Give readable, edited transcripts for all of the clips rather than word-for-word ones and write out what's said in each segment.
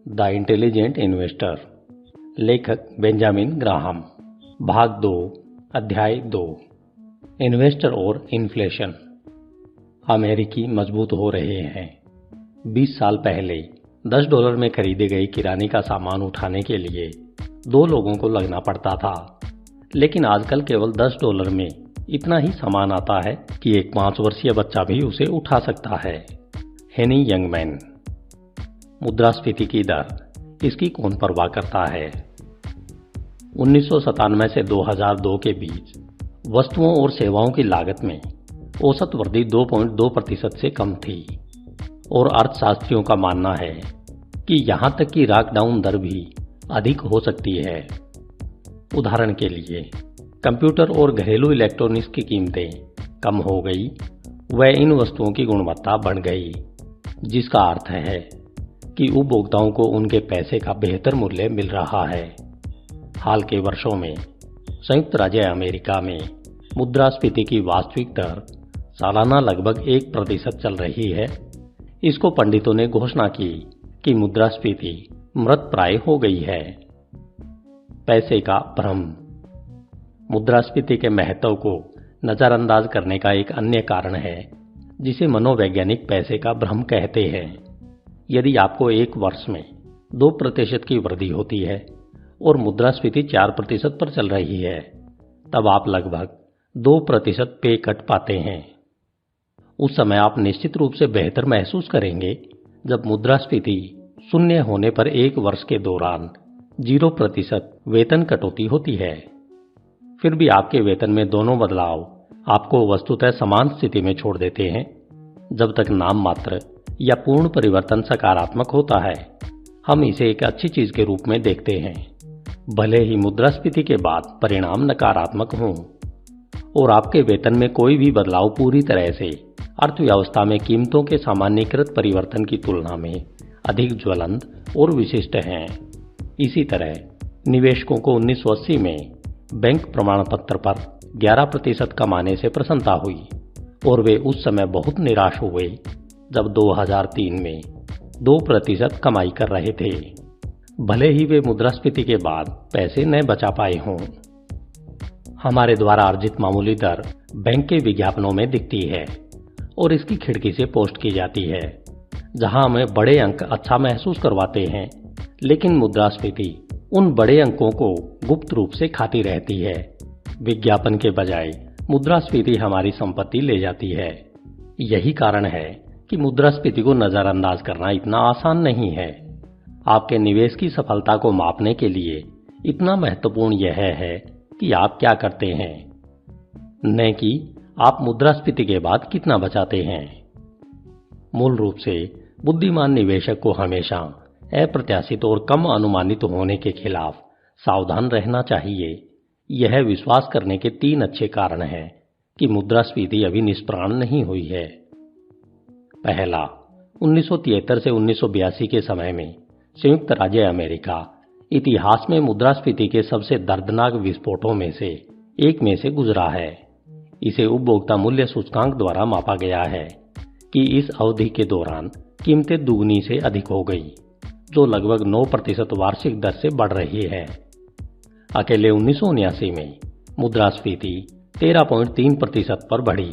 The intelligent investor, लेखक Benjamin Graham. भाग 2, अध्याय 2, इन्वेस्टर और इन्फ्लेशन। अमेरिकी मजबूत हो रहे हैं। 20 साल पहले $10 में खरीदे गए किराने का सामान उठाने के लिए 2 लोगों को लगना पड़ता था, लेकिन आजकल केवल $10 में इतना ही सामान आता है कि एक 5 वर्षीय बच्चा भी उसे उठा सकता है। हेनी यंगमैन। मुद्रास्फीति की दर, इसकी कौन परवाह करता है। 1997 से 2002 के बीच वस्तुओं और सेवाओं की लागत में औसत वृद्धि 2.2% से कम थी और अर्थशास्त्रियों का मानना है कि यहां तक कि लॉकडाउन दर भी अधिक हो सकती है। उदाहरण के लिए, कंप्यूटर और घरेलू इलेक्ट्रॉनिक्स की कीमतें कम हो गई व इन वस्तुओं की गुणवत्ता बढ़ गई, जिसका अर्थ है कि उपभोक्ताओं को उनके पैसे का बेहतर मूल्य मिल रहा है। हाल के वर्षों में संयुक्त राज्य अमेरिका में मुद्रास्फीति की वास्तविक दर सालाना लगभग 1% चल रही है। इसको पंडितों ने घोषणा की कि मुद्रास्फीति मृतप्राय हो गई है। पैसे का भ्रम। मुद्रास्फीति के महत्व को नजरअंदाज करने का एक अन्य कारण है जिसे मनोवैज्ञानिक पैसे का भ्रम कहते हैं। यदि आपको एक वर्ष में 2% की वृद्धि होती है और मुद्रास्फीति 4% पर चल रही है, तब आप लगभग 2% पे कट पाते हैं। उस समय आप निश्चित रूप से बेहतर महसूस करेंगे जब मुद्रास्फीति 0 होने पर एक वर्ष के दौरान 0% वेतन कटौती होती है। फिर भी आपके वेतन में दोनों बदलाव आपको वस्तुतः समान स्थिति में छोड़ देते हैं जब तक नाम मात्र या पूर्ण परिवर्तन सकारात्मक होता है। हम इसे एक अच्छी चीज के रूप में देखते हैं, भले ही मुद्रास्फीति के बाद परिणाम नकारात्मक हों और आपके वेतन में कोई भी बदलाव पूरी तरह से अर्थव्यवस्था में कीमतों के सामान्यीकृत परिवर्तन की तुलना में अधिक ज्वलंत और विशिष्ट हैं। इसी तरह निवेशकों को 1980 में बैंक प्रमाण पत्र पर 11% कमाने से प्रसन्नता हुई और वे उस समय बहुत निराश हुए जब 2003 में 2% कमाई कर रहे थे, भले ही वे मुद्रास्फीति के बाद पैसे न बचा पाए हों। हमारे द्वारा अर्जित मामूली दर बैंक के विज्ञापनों में दिखती है और इसकी खिड़की से पोस्ट की जाती है, जहां हमें बड़े अंक अच्छा महसूस करवाते हैं, लेकिन मुद्रास्फीति उन बड़े अंकों को गुप्त रूप से खाती रहती है। विज्ञापन के बजाय मुद्रास्फीति हमारी संपत्ति ले जाती है। यही कारण है कि मुद्रास्फीति को नजरअंदाज करना इतना आसान नहीं है। आपके निवेश की सफलता को मापने के लिए इतना महत्वपूर्ण यह है कि आप क्या करते हैं, न कि आप मुद्रास्फीति के बाद कितना बचाते हैं। मूल रूप से बुद्धिमान निवेशक को हमेशा अप्रत्याशित और कम अनुमानित होने के खिलाफ सावधान रहना चाहिए। यह विश्वास करने के 3 अच्छे कारण हैं कि मुद्रास्फीति अभी निष्प्राण नहीं हुई है। पहला, 1973 से 1982 के समय में संयुक्त राज्य अमेरिका इतिहास में मुद्रास्फीति के सबसे दर्दनाक विस्फोटों में से एक में से गुजरा है। इसे उपभोक्ता मूल्य सूचकांक द्वारा मापा गया है कि इस अवधि के दौरान कीमतें दुगनी से अधिक हो गई, जो लगभग 9% वार्षिक दर से बढ़ रही है। अकेले 1979 में मुद्रास्फीति 13.3% पर बढ़ी,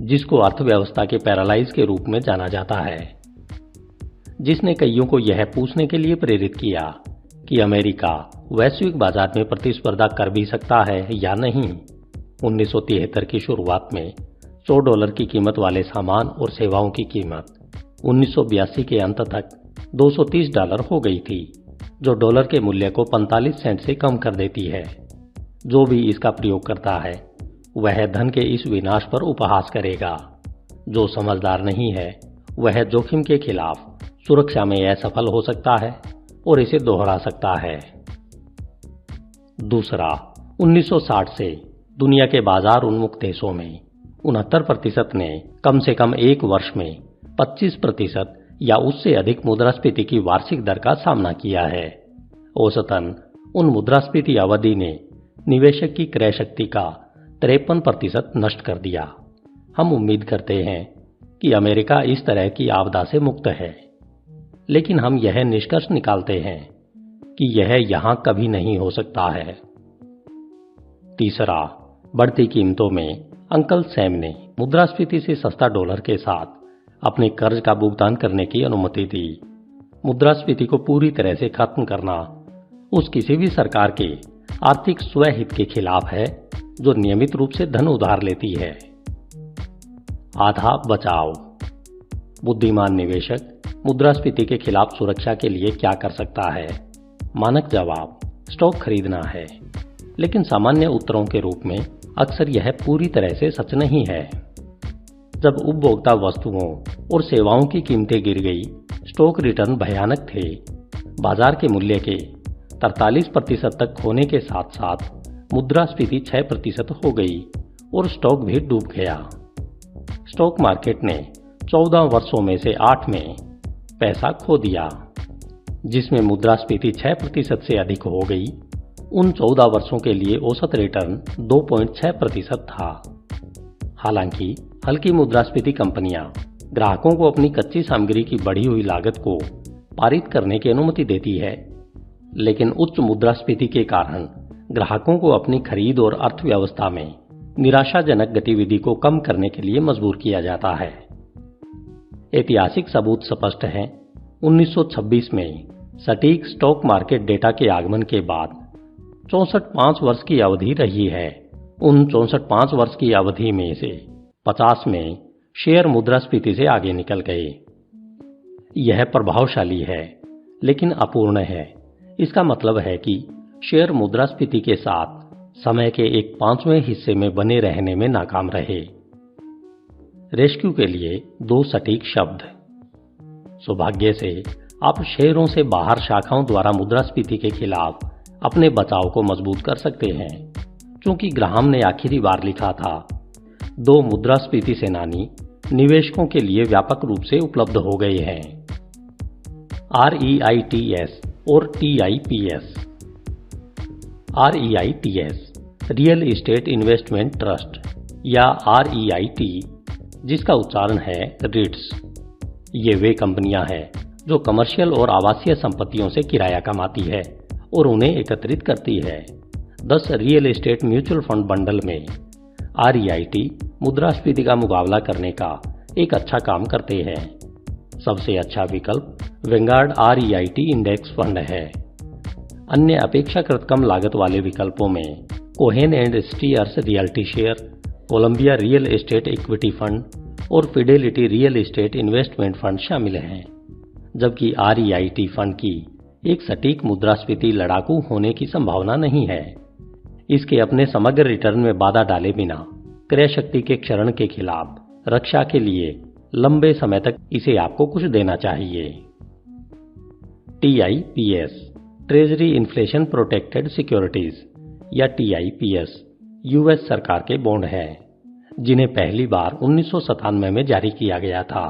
जिसको अर्थव्यवस्था के पैरालाइज के रूप में जाना जाता है, जिसने कईयों को यह पूछने के लिए प्रेरित किया कि अमेरिका वैश्विक बाजार में प्रतिस्पर्धा कर भी सकता है या नहीं। 1973 की शुरुआत में $100 की कीमत वाले सामान और सेवाओं की कीमत 1982 के अंत तक $230 हो गई थी, जो डॉलर के मूल्य को 45 सेंट से कम कर देती है। जो भी इसका प्रयोग करता है वह धन के इस विनाश पर उपहास करेगा। जो समझदार नहीं है वह जोखिम के खिलाफ सुरक्षा में असफल हो सकता है और इसे दोहरा सकता है। दूसरा, 1960 से दुनिया के बाजार उन्मुख देशों में 69% ने कम से कम एक वर्ष में 25% या उससे अधिक मुद्रास्फीति की वार्षिक दर का सामना किया है। औसतन उन मुद्रास्फीति अवधि ने निवेशक की क्रय शक्ति का 53% नष्ट कर दिया। हम उम्मीद करते हैं कि अमेरिका इस तरह की आपदा से मुक्त है। लेकिन हम यह निष्कर्ष निकालते हैं कि यह यहां कभी नहीं हो सकता है। तीसरा, बढ़ती कीमतों में अंकल सैम ने मुद्रास्फीति से सस्ता डॉलर के साथ अपने कर्ज का भुगतान करने की अनुमति दी। मुद्रास्फीति को पूरी तरह से खत्म करना उस किसी भी सरकार के आर्थिक स्वहित के खिलाफ है जो नियमित रूप से धन उधार लेती है। आधा बचाव। बुद्धिमान निवेशक मुद्रास्फीति के खिलाफ सुरक्षा के लिए क्या कर सकता है? मानक जवाब स्टॉक खरीदना है, लेकिन सामान्य उत्तरों के रूप में अक्सर यह पूरी तरह से सच नहीं है। जब उपभोक्ता वस्तुओं और सेवाओं की कीमतें गिर गई, स्टॉक रिटर्न भयानक थे। बाजार के मूल्य के 43% तक खोने के साथ साथ मुद्रास्फीति 6% हो गई और स्टॉक भी डूब गया। स्टॉक मार्केट ने 14 वर्षों में से 8 में पैसा खो दिया। जिसमें मुद्रास्फीति 6% से अधिक हो गई, उन 14 वर्षों के लिए औसत रिटर्न 2.6% था। हालांकि हल्की मुद्रास्फीति कंपनियां ग्राहकों को अपनी कच्ची सामग्री की बढ़ी हुई लागत को पारित करने की अनुमति देती है, लेकिन उच्च मुद्रास्फीति के कारण ग्राहकों को अपनी खरीद और अर्थव्यवस्था में निराशाजनक गतिविधि को कम करने के लिए मजबूर किया जाता है। ऐतिहासिक सबूत स्पष्ट हैं। 1926 में सटीक स्टॉक मार्केट डेटा के आगमन के बाद 64 वर्ष की अवधि रही है। उन 64 वर्ष की अवधि में से 50 में शेयर मुद्रास्फीति से आगे निकल गए। यह प्रभावशाली है, लेकिन अपूर्ण है। इसका मतलब है कि शेयर मुद्रास्फीति के साथ समय के एक 5वें हिस्से में बने रहने में नाकाम रहे। रेस्क्यू के लिए 2 सटीक शब्द। सौभाग्य से आप शेयरों से बाहर शाखाओं द्वारा मुद्रास्फीति के खिलाफ अपने बचाव को मजबूत कर सकते हैं। क्योंकि ग्राहम ने आखिरी बार लिखा था, 2 मुद्रास्फीति सेनानी निवेशकों के लिए व्यापक रूप से उपलब्ध हो गए हैं, REITs और TIPS। REITs real estate investment trust या REIT, जिसका उच्चारण है रिट्स। ये वे कंपनियां हैं जो कमर्शियल और आवासीय संपत्तियों से किराया कमाती है और उन्हें एकत्रित करती है। 10 real estate mutual fund bundle में REIT मुद्रास्फीति का मुकाबला करने का एक अच्छा काम करते हैं। सबसे अच्छा विकल्प वेंगार्ड REIT इंडेक्स फंड है। अन्य अपेक्षाकृत कम लागत वाले विकल्पों में Cohen and Steers Realty share, Columbia real estate equity fund और Fidelity real estate investment fund शामिल हैं। जबकि REIT फंड की एक सटीक मुद्रास्फीति लड़ाकू होने की संभावना नहीं है। इसके अपने समग्र रिटर्न में बाधा डाले बिना क्रय शक्ति के क्षरण के खिलाफ रक्षा के लिए लंबे समय तक इसे आपको कुछ देना चाहिए। TIPS treasury inflation protected securities या TIPS यूएस सरकार के बॉन्ड हैं, जिन्हें पहली बार 1997 में जारी किया गया था,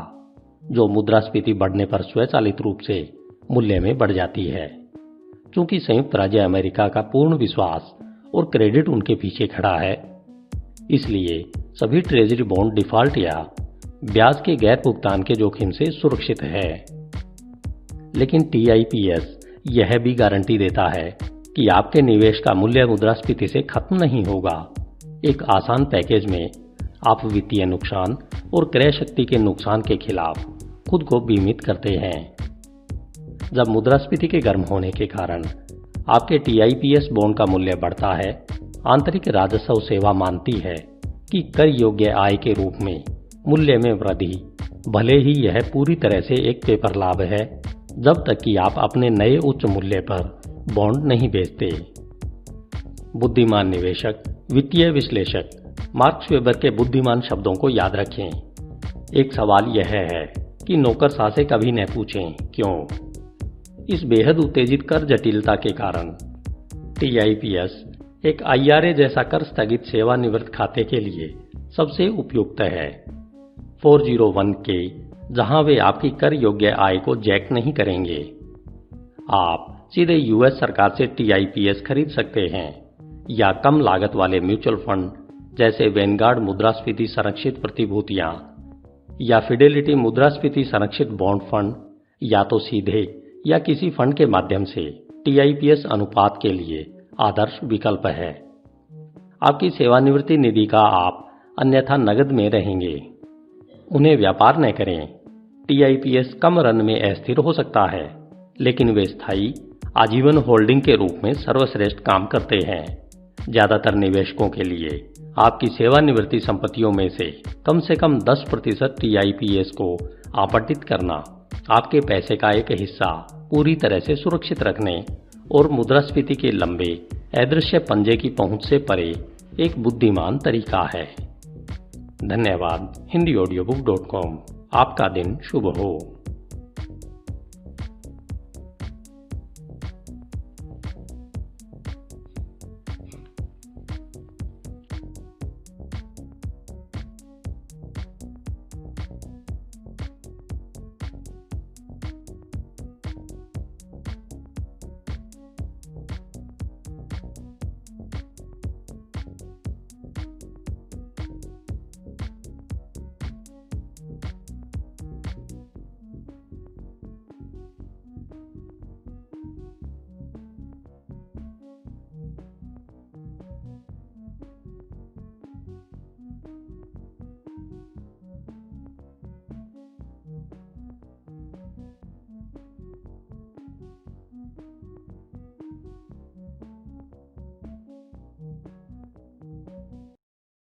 जो मुद्रास्फीति बढ़ने पर स्वचालित रूप से मूल्य में बढ़ जाती है। क्योंकि संयुक्त राज्य अमेरिका का पूर्ण विश्वास और क्रेडिट उनके पीछे खड़ा है, इसलिए सभी ट्रेजरी बॉन्ड डिफॉल्ट या ब्याज के गैर भुगतान के जोखिम से सुरक्षित है। लेकिन TIPS यह भी गारंटी देता है कि आपके निवेश का मूल्य मुद्रास्फीति से खत्म नहीं होगा। एक आसान पैकेज में आप वित्तीय नुकसान और क्रय शक्ति के नुकसान के खिलाफ खुद को बीमित करते हैं। जब मुद्रास्फीति के गर्म होने के कारण आपके TIPS बॉन्ड का मूल्य बढ़ता है, आंतरिक राजस्व सेवा मानती है कि कर योग्य आय के रूप में मूल्य में वृद्धि, भले ही यह पूरी तरह से एक पेपर लाभ है, जब तक कि आप अपने नए उच्च मूल्य पर बॉन्ड नहीं बेचते। बुद्धिमान निवेशक वित्तीय विश्लेषक मार्क्स वेबर के बुद्धिमान शब्दों को याद रखें। एक सवाल यह है कि नौकरशाह से कभी न पूछें क्यों। इस बेहद उत्तेजित कर जटिलता के कारण TIPS एक IRA जैसा कर स्थगित सेवानिवृत्त खाते के लिए सबसे उपयुक्त है। 401k, जहां वे आपकी कर योग्य आय को जैक नहीं करेंगे। आप सीधे यूएस सरकार से TIPS खरीद सकते हैं या कम लागत वाले म्यूचुअल फंड जैसे वेनगार्ड मुद्रास्फीति संरक्षित प्रतिभूतियां या फिडेलिटी मुद्रास्फीति संरक्षित बॉन्ड फंड या तो सीधे या किसी फंड के माध्यम से टीआईपीएस अनुपात के लिए आदर्श विकल्प है। आपकी सेवानिवृत्ति निधि का आप अन्यथा नगद में रहेंगे। उन्हें व्यापार न करें। टीआईपीएस कम रन में अस्थिर हो सकता है, लेकिन वे स्थायी आजीवन होल्डिंग के रूप में सर्वश्रेष्ठ काम करते हैं। ज्यादातर निवेशकों के लिए आपकी सेवानिवृत्ति संपत्तियों में से कम 10% टीआईपीएस को आवंटित करना आपके पैसे का एक हिस्सा पूरी तरह से सुरक्षित रखने और मुद्रास्फीति के लंबे अदृश्य पंजे की पहुंच से परे एक बुद्धिमान तरीका है। धन्यवाद। HindiAudiobook.com। आपका दिन शुभ हो।